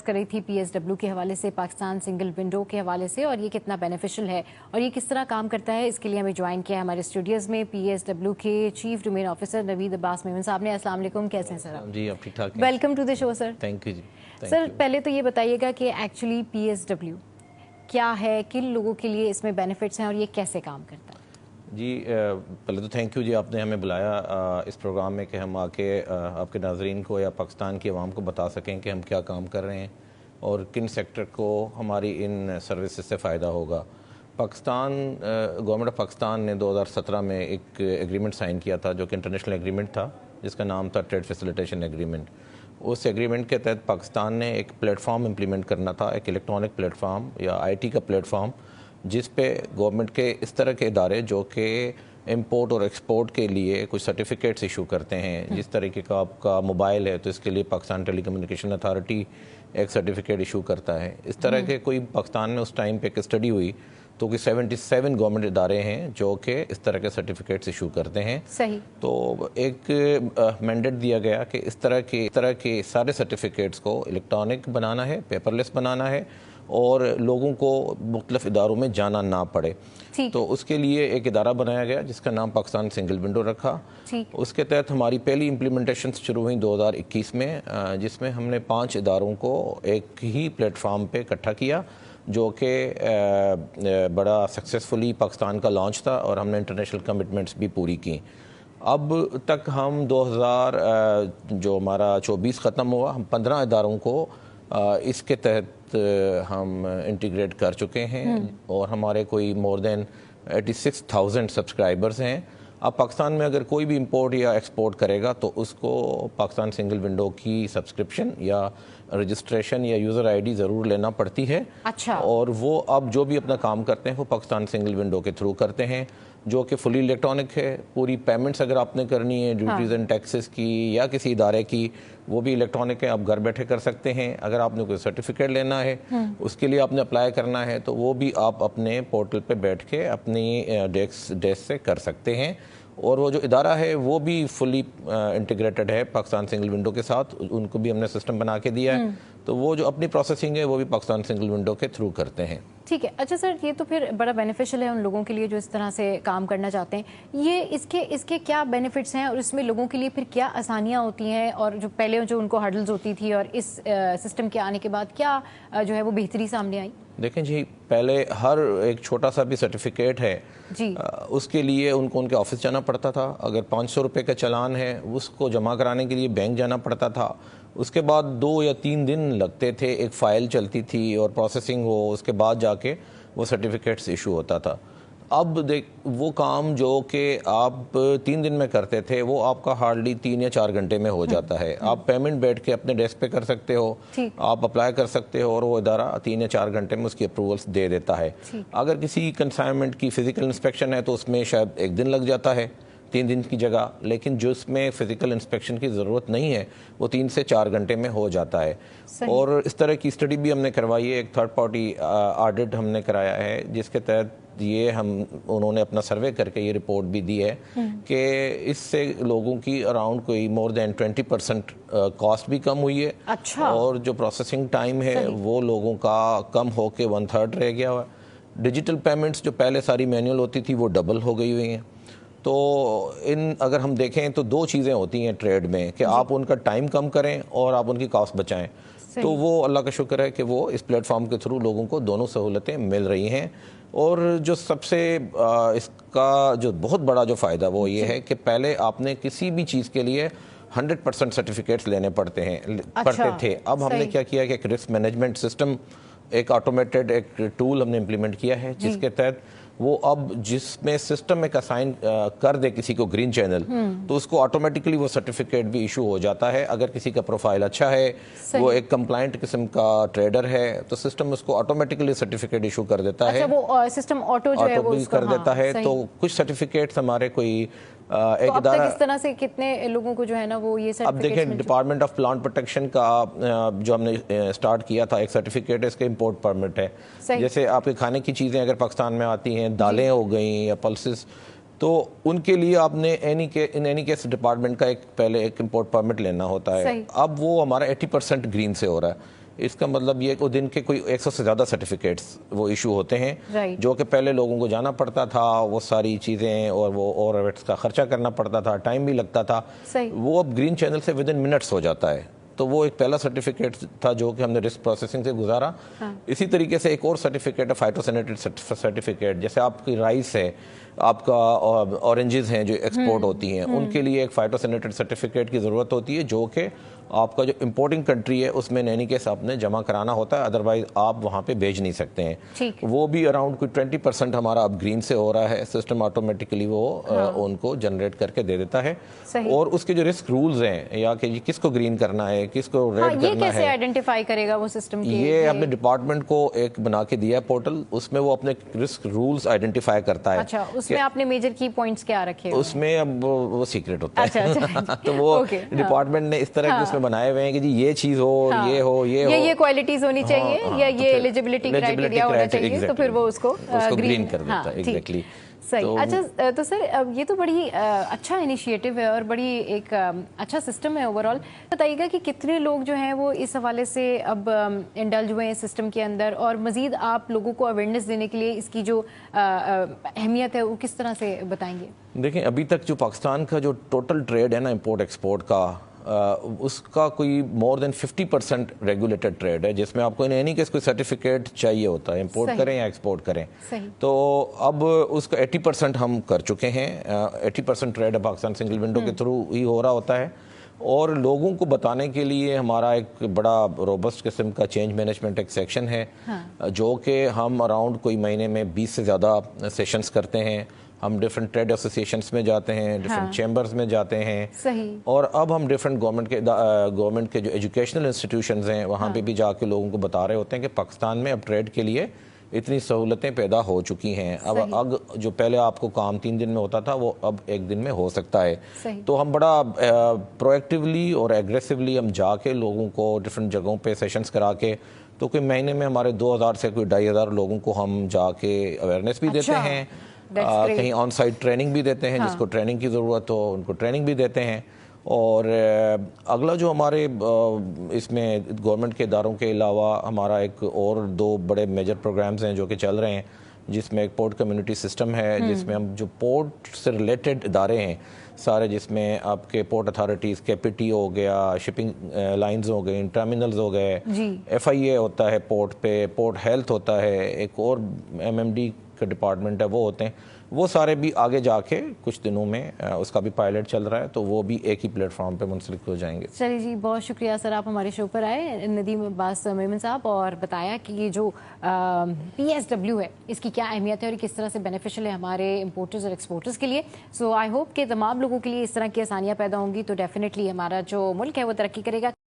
کر رہی تھی پی ایس ڈبلیو کے حوالے سے، پاکستان سنگل ونڈو کے حوالے سے، اور یہ کتنا بینیفیشل ہے اور یہ کس طرح کام کرتا ہے. اس کے لیے ہمیں جوائن کیا ہے ہمارے اسٹوڈیوز میں پی ایس ڈبلیو کے چیف ڈومین آفیسر نوید عباس میمن صاحب نے. السلام علیکم، کیسے ہیں سر؟ جی آپ ٹھیک ٹھاک ہیں. Welcome to the show sir. Thank you جی. سر پہلے تو یہ بتائیے گا کہ ایکچولی پی ایس ڈبلیو کیا ہے، کن لوگوں کے لیے اس میں بینیفٹس ہیں اور یہ کیسے کام کرتا ہے؟ جی پہلے تو تھینک یو جی، آپ نے ہمیں بلایا اس پروگرام میں کہ ہم آ کے آپ کے ناظرین کو یا پاکستان کی عوام کو بتا سکیں کہ ہم کیا کام کر رہے ہیں اور کن سیکٹر کو ہماری ان سروسز سے فائدہ ہوگا. گورنمنٹ آف پاکستان نے 2017 میں ایک ایگریمنٹ سائن کیا تھا جو کہ انٹرنیشنل ایگریمنٹ تھا، جس کا نام تھا ٹریڈ فیسیلیٹیشن ایگریمنٹ. اس ایگریمنٹ کے تحت پاکستان نے ایک پلیٹ فارم امپلیمنٹ کرنا تھا، ایک الیکٹرانک پلیٹ فارم یا آئی ٹی کا پلیٹ فارم، جس پہ گورنمنٹ کے اس طرح کے ادارے جو کہ امپورٹ اور ایکسپورٹ کے لیے کچھ سرٹیفکیٹس ایشو کرتے ہیں. جس طریقے کا آپ کا موبائل ہے تو اس کے لیے پاکستان ٹیلی کمیونیکیشن اتھارٹی ایک سرٹیفکیٹ ایشو کرتا ہے. اس طرح کے کوئی پاکستان میں اس ٹائم پہ ایک اسٹڈی ہوئی تو کوئی 77 گورنمنٹ ادارے ہیں جو کہ اس طرح کے سرٹیفکیٹس ایشو کرتے ہیں. صحیح. تو ایک مینڈیٹ دیا گیا کہ اس طرح کے سارے سرٹیفکیٹس کو الیکٹرانک بنانا ہے، پیپر لیس بنانا ہے اور لوگوں کو مختلف اداروں میں جانا نہ پڑے. تو اس کے لیے ایک ادارہ بنایا گیا جس کا نام پاکستان سنگل ونڈو رکھا. اس کے تحت ہماری پہلی امپلیمنٹیشن شروع ہوئی 2021 میں، جس میں ہم نے 5 اداروں کو ایک ہی پلیٹ فارم پہ اکٹھا کیا، جو کہ بڑا سکسیسفلی پاکستان کا لانچ تھا اور ہم نے انٹرنیشنل کمٹمنٹس بھی پوری کی. اب تک ہم 2000 جو ہمارا 24 ختم ہوا، ہم 15 اداروں کو اس کے تحت ہم انٹیگریٹ کر چکے ہیں اور ہمارے کوئی مور دین 86,000 سبسکرائبرز ہیں. اب پاکستان میں اگر کوئی بھی امپورٹ یا ایکسپورٹ کرے گا تو اس کو پاکستان سنگل ونڈو کی سبسکرپشن یا رجسٹریشن یا یوزر آئی ڈی ضرور لینا پڑتی ہے. اچھا. اور وہ اب جو بھی اپنا کام کرتے ہیں وہ پاکستان سنگل ونڈو کے تھرو کرتے ہیں، جو کہ فلی الیکٹرانک ہے. پوری پیمنٹس اگر آپ نے کرنی ہے ڈیوٹیز اینڈ ٹیکسز کی یا کسی ادارے کی، وہ بھی الیکٹرانک ہے، آپ گھر بیٹھے کر سکتے ہیں. اگر آپ نے کوئی سرٹیفکیٹ لینا ہے اس کے لیے آپ نے اپلائی کرنا ہے تو وہ بھی آپ اپنے پورٹل پہ بیٹھ کے اپنی ڈیسک سے کر سکتے ہیں. اور وہ جو ادارہ ہے وہ بھی فلی انٹیگریٹڈ ہے پاکستان سنگل ونڈو کے ساتھ، ان کو بھی ہم نے سسٹم بنا کے دیا ہے. تو وہ جو اپنی پروسیسنگ ہے وہ بھی پاکستان سنگل ونڈو کے تھرو کرتے ہیں. ٹھیک ہے. اچھا سر، یہ تو پھر بڑا بینیفیشل ہے ان لوگوں کے لیے جو اس طرح سے کام کرنا چاہتے ہیں. یہ اس کے کیا بینیفٹس ہیں اور اس میں لوگوں کے لیے پھر کیا آسانیاں ہوتی ہیں، اور جو پہلے جو ان کو ہرڈلز ہوتی تھی اور اس سسٹم کے آنے کے بعد کیا جو ہے وہ بہتری سامنے آئی؟ دیکھیں جی، پہلے ہر ایک چھوٹا سا بھی سرٹیفکیٹ ہے جی، اس کے لیے ان کو ان کے آفس جانا پڑتا تھا. اگر 500 روپے کا چلان ہے اس کو جمع کرانے کے لیے بینک جانا پڑتا تھا. اس کے بعد 2 یا 3 دن لگتے تھے، ایک فائل چلتی تھی اور پروسیسنگ ہو، اس کے بعد جا کے وہ سرٹیفکیٹس ایشو ہوتا تھا. اب وہ کام جو کہ آپ 3 دن میں کرتے تھے وہ آپ کا ہارڈلی 3 یا 4 گھنٹے میں ہو جاتا ہے. آپ پیمنٹ بیٹھ کے اپنے ڈیسک پہ کر سکتے ہو، آپ اپلائی کر سکتے ہو اور وہ ادارہ 3 یا 4 گھنٹے میں اس کی اپروولس دے دیتا ہے. اگر کسی کنسائنمنٹ کی فزیکل انسپیکشن ہے تو اس میں شاید 1 دن لگ جاتا ہے 3 دن کی جگہ، لیکن جو اس میں فزیکل انسپیکشن کی ضرورت نہیں ہے وہ 3 سے 4 گھنٹے میں ہو جاتا ہے. اور اس طرح کی اسٹڈی بھی ہم نے کروائی ہے، ایک تھرڈ پارٹی آڈٹ ہم نے کرایا ہے جس کے تحت انہوں نے اپنا سروے کر کے یہ رپورٹ بھی دی ہے کہ اس سے لوگوں کی اراؤنڈ کوئی مور دین 20% کاسٹ بھی کم ہوئی ہے. اچھا. اور جو پروسیسنگ ٹائم ہے وہ لوگوں کا کم ہو کے 1/3 رہ گیا ہوا. ڈیجیٹل پیمنٹس جو پہلے ساری مینول ہوتی تھی وہ ڈبل ہو گئی ہوئی ہیں. تو اگر ہم دیکھیں تو 2 چیزیں ہوتی ہیں ٹریڈ میں کہ آپ ان کا ٹائم کم کریں اور آپ ان کی کاسٹ بچائیں. تو وہ اللہ کا شکر ہے کہ وہ اس پلیٹ فارم کے تھرو لوگوں کو دونوں سہولتیں مل رہی ہیں. اور جو سب سے اس کا جو بہت بڑا جو فائدہ وہ یہ ہے کہ پہلے آپ نے کسی بھی چیز کے لیے 100% سرٹیفکیٹس لینے پڑتے تھے. اب ہم نے کیا کیا کہ ایک رسک مینجمنٹ سسٹم، ایک آٹومیٹڈ ایک ٹول ہم نے امپلیمنٹ کیا ہے جس کے تحت وہ اب جس میں سسٹم ایک اسائن کر دے کسی کو گرین چینل تو اس کو آٹومیٹکلی وہ سرٹیفکیٹ بھی ایشو ہو جاتا ہے. اگر کسی کا پروفائل اچھا ہے، وہ ایک کمپلائنٹ قسم کا ٹریڈر ہے، تو سسٹم اس کو آٹومیٹکلی سرٹیفکیٹ ایشو کر دیتا ہے. وہ سسٹم آٹو جو ہے وہ کر دیتا ہے. تو کچھ سرٹیفکیٹس ہمارے کوئی ایک ادارہ کس طرح سے کتنے لوگوں کو جو ہے نا وہ یہ سرٹیفکیٹ، اب دیکھیں ڈپارٹمنٹ آف پلانٹ پروٹیکشن کا جو ہم نے اسٹارٹ کیا تھا ایک سرٹیفکیٹ ہے، اس کا امپورٹ پرمٹ ہے. جیسے آپ کے کھانے کی چیزیں اگر پاکستان میں آتی ہیں، دالیں ہو گئیں یا پلسز، تو ان کے لیے آپ نے اینی کیس ڈپارٹمنٹ کا پہلے ایک امپورٹ پرمٹ لینا ہوتا ہے. اب وہ ہمارا 80% گرین سے ہو رہا ہے. اس کا مطلب یہ کہ دن کے کوئی 100 سے زیادہ سرٹیفکیٹس وہ ایشو ہوتے ہیں جو کہ پہلے لوگوں کو جانا پڑتا تھا, وہ ساری چیزیں اور وہ اوور کا خرچہ کرنا پڑتا تھا, ٹائم بھی لگتا تھا. وہ اب گرین چینل سے ود ان منٹس ہو جاتا ہے. تو وہ ایک پہلا سرٹیفکیٹ تھا جو کہ ہم نے رسک پروسیسنگ سے گزارا. اسی طریقے سے ایک اور سرٹیفکیٹ ہے فائٹو سینیٹری سرٹیفکیٹ. جیسے آپ کی رائس ہے, آپ کا اورنجز ہیں جو ایکسپورٹ ہوتی ہیں, ان کے لیے ایک فائٹو سینیٹری سرٹیفکیٹ کی ضرورت ہوتی ہے جو کہ آپ کا جو امپورٹنگ کنٹری ہے اس میں ان اینی کیس آپ نے جمع کرانا ہوتا ہے, ادروائز آپ وہاں پہ بھیج نہیں سکتے ہیں. وہ بھی اراؤنڈ کوئی 20% ہمارا اب گرین سے ہو رہا ہے. سسٹم آٹومیٹکلی وہ ان کو جنریٹ کر کے دے دیتا ہے. اور اس کے جو رسک رولز ہیں یا کہ کس کو گرین کرنا ہے, کس کو ریڈ کرنا ہے, یہ کیسے آئیڈینٹیفائی کرے گا وہ سسٹم؟ یہ ہم نے ڈپارٹمنٹ کو ایک بنا کے دیا ہے پورٹل, اس میں وہ اپنے رسک رولز آئیڈینٹیفائی کرتا ہے. اچھا, اس میں آپ نے میجر کی پوائنٹس کیا رکھے؟ اس میں اب وہ سیکرٹ ہوتا ہے. تو وہ ڈپارٹمنٹ نے اس طرح کے اس میں بنائے ہوئے ہیں کہ جی یہ چیز ہو, یہ ہو, یہ کوالٹیز ہونی چاہیے, یا یہ ایلیجبلٹی کرائٹیریا ہونا چاہیے, تو پھر وہ اس کو گرین کر دیتا ہے. ایگزیکٹلی. صحیح. اچھا, تو سر یہ تو بڑی اچھا انیشیٹو ہے اور بڑی ایک اچھا سسٹم ہے اوور آل. بتائیے گا کہ کتنے لوگ جو ہیں وہ اس حوالے سے اب انڈلج ہوئے ہیں سسٹم کے اندر, اور مزید آپ لوگوں کو اویئرنیس دینے کے لیے اس کی جو اہمیت ہے وہ کس طرح سے بتائیں گے؟ دیکھیں, ابھی تک جو پاکستان کا جو ٹوٹل ٹریڈ ہے نا امپورٹ ایکسپورٹ کا, اس کا کوئی مور دین 50% ریگولیٹڈ ٹریڈ ہے, جس میں آپ کو نہیں کہ کوئی سرٹیفکیٹ چاہیے ہوتا ہے امپورٹ کریں یا ایکسپورٹ کریں. تو اب اس کا 80% ہم کر چکے ہیں. 80% ٹریڈ پاکستان سنگل ونڈو کے تھرو ہی ہو رہا ہوتا ہے. اور لوگوں کو بتانے کے لیے ہمارا ایک بڑا روبسٹ قسم کا چینج مینجمنٹ ایک سیکشن ہے, جو کہ ہم اراؤنڈ کوئی مہینے میں 20 سے زیادہ سیشنز کرتے ہیں. ہم ڈفرینٹ ٹریڈ ایسوسیشنس میں جاتے ہیں, ڈفرینٹ چیمبرز میں جاتے ہیں. اور اب ہم ڈفرینٹ گورنمنٹ کے جو ایجوکیشنل انسٹیٹیوشنز ہیں وہاں پہ بھی جا کے لوگوں کو بتا رہے ہوتے ہیں کہ پاکستان میں اب ٹریڈ کے لیے اتنی سہولتیں پیدا ہو چکی ہیں. اب جو پہلے آپ کو کام 3 دن میں ہوتا تھا وہ اب 1 دن میں ہو سکتا ہے. تو ہم بڑا پرویکٹیولی اور ایگریسولی ہم جا کے لوگوں کو ڈفرینٹ جگہوں پہ سیشنز کرا کے, تو کوئی مہینے میں ہمارے 2000 سے کوئی 2500 لوگوں کو ہم جا کے اویئرنیس بھی دیتے ہیں, کہیں آن سائٹ ٹریننگ بھی دیتے ہیں, جس کو ٹریننگ کی ضرورت ہو ان کو ٹریننگ بھی دیتے ہیں. اور اگلا جو ہمارے اس میں گورنمنٹ کے اداروں کے علاوہ ہمارا ایک اور 2 بڑے میجر پروگرامز ہیں جو کہ چل رہے ہیں, جس میں ایک پورٹ کمیونٹی سسٹم ہے, جس میں ہم جو پورٹ سے ریلیٹڈ ادارے ہیں سارے, جس میں آپ کے پورٹ اتھارٹیز, KPT ہو گیا, شپنگ لائنز ہو گئے, ٹرمینلز ہو گئے, FIA ہوتا ہے پورٹ پہ, پورٹ ہیلتھ ہوتا ہے, ایک اور MMD کا ڈپارٹمنٹ ہے وہ ہوتے ہیں, وہ سارے بھی آگے جا کے کچھ دنوں میں اس کا بھی پائلٹ چل رہا ہے, تو وہ بھی ایک ہی پلیٹ فارم پہ منسلک ہو جائیں گے. چلیے جی, بہت شکریہ سر, آپ ہمارے شو پر آئے, ندیم عباس میمن صاحب, اور بتایا کہ یہ جو PSW ہے اس کی کیا اہمیت ہے اور کس طرح سے بینیفیشل ہے ہمارے امپورٹرز اور ایکسپورٹرز کے لیے. سو آئی ہوپ کہ تمام لوگوں کے لیے اس طرح کی آسانیاں پیدا ہوں گی, تو ڈیفینیٹلی ہمارا جو ملک ہے وہ ترقی کرے گا.